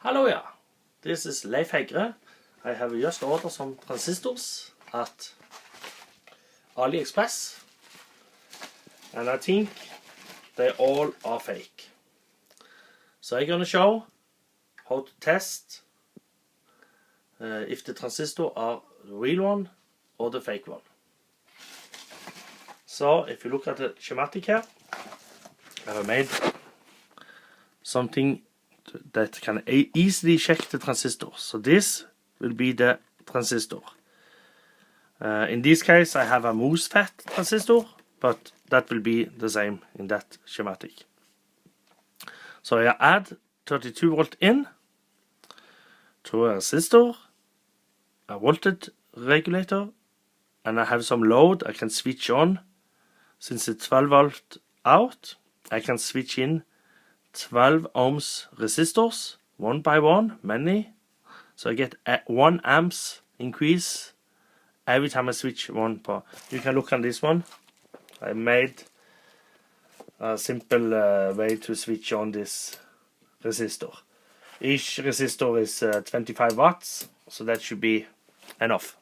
Hello, yeah. This is Leif Hegre. I have just ordered some transistors at AliExpress, and I think they all are fake. So I'm gonna show how to test if the transistors are the real one or the fake one. So if you look at the schematic here, I have made something that can easily check the transistor. So this will be the transistor. In this case I have a MOSFET transistor, but that will be the same in that schematic. So I add 32 volt in to a resistor, a voltage regulator, and I have some load I can switch on. Since it's 12 volt out, I can switch in 12 ohms resistors, one by one, many. So I get 1 amps increase every time I switch one part. You can look on this one. I made a simple way to switch on this resistor. Each resistor is 25 watts, so that should be enough.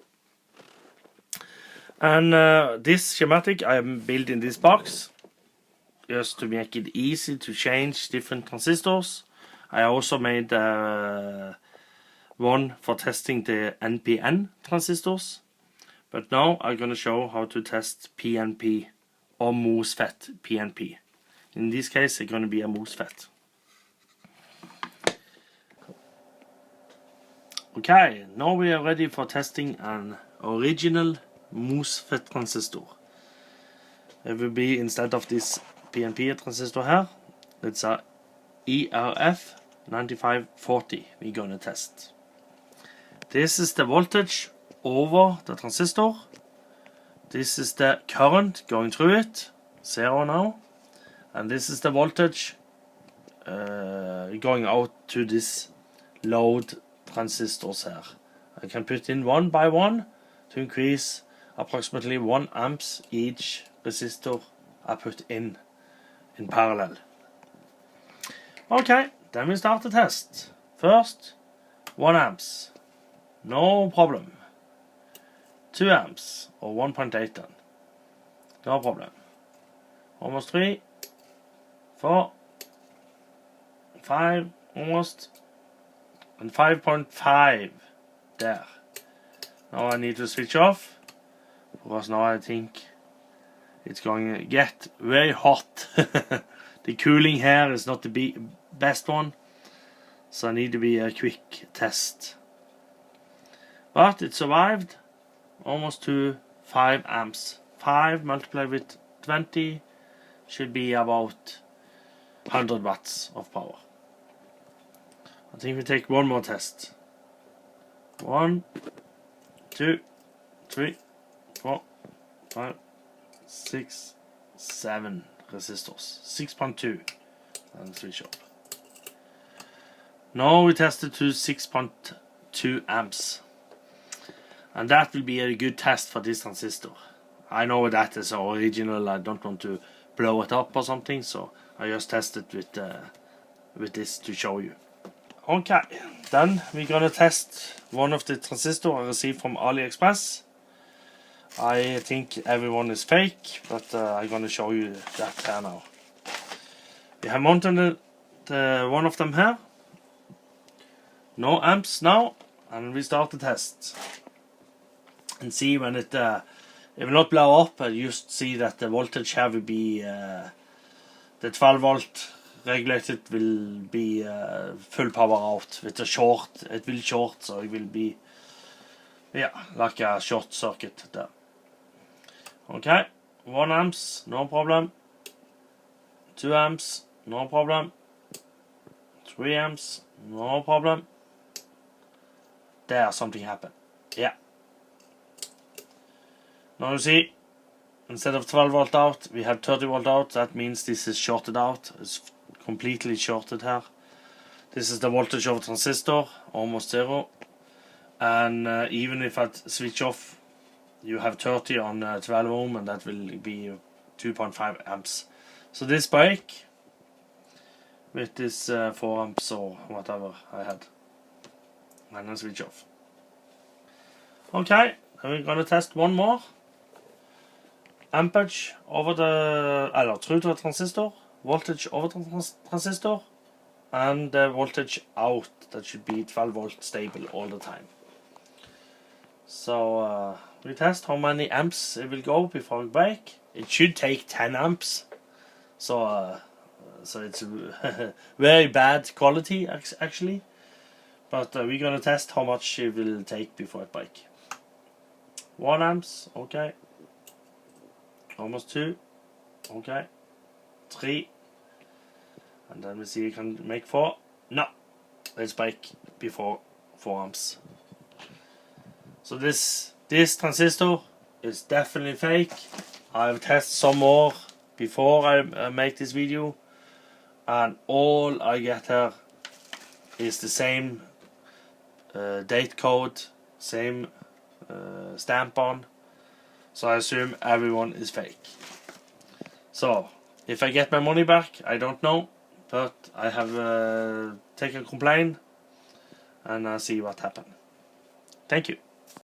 And this schematic I built in this box, just to make it easy to change different transistors. I also made one for testing the NPN transistors. But now I'm gonna show how to test PNP or MOSFET PNP. In this case it's gonna be a MOSFET. Okay, now we are ready for testing an original MOSFET transistor. It will be, instead of this PNP transistor here, it's a ERF 9540 we're gonna test. This is the voltage over the transistor. This is the current going through it, 0 now. And this is the voltage going out to this load transistors here. I can put in one by one to increase approximately 1 amps each resistor I put in parallel. Okay, then we start the test. First, 1 amps, no problem. 2 amps, or 1.8 then, no problem. Almost 3, 4, 5, almost, and 5.5 there. Now I need to switch off, because now I think it's going to get very hot. The cooling here is not the best one, so I need to be a quick test. But it survived almost to 5 amps. 5 multiplied with 20 should be about 100 watts of power. I think we take one more test. 1, 2, 3, 4, 5, 6, 7 resistors. 6.2 and switch up. Now we tested to 6.2 amps. And that will be a good test for this transistor. I know that is original, I don't want to blow it up or something, so I just tested with this to show you. Okay, then we're gonna test one of the transistors I received from AliExpress. I think everyone is fake, but I'm gonna show you that here now. We have mounted one of them here. No amps now, and we start the test. And see when it will not blow up. I just see that the voltage here will be the 12 volt regulated will be full power out. With a short, it will short, so it will be, yeah, like a short circuit there. Okay, 1 amps, no problem. 2 amps, no problem. 3 amps, no problem. There, something happened. Yeah. Now you see, instead of 12 volt out, we have 30 volt out. That means this is shorted out. It's completely shorted here. This is the voltage of the transistor, almost 0. And even if I switch off, you have 30 on 12 ohm, and that will be 2.5 amps. So this break with this 4 amps or whatever I had, and then switch off. Okay, then we're gonna test one more. Ampage over the, through the transistor, voltage over the transistor, and the voltage out. That should be 12 volt stable all the time. So we test how many amps it will go before we break. It should take 10 amps. So it's very bad quality actually. But we're gonna test how much it will take before it breaks. 1 amps, okay. Almost 2, okay. 3, and then we see we can make 4. No, let's break before 4 amps. So this transistor is definitely fake. I've tested some more before I make this video, and all I get here is the same date code, same stamp on. So I assume everyone is fake. So if I get my money back, I don't know, but I have taken a complaint and see what happened. Thank you.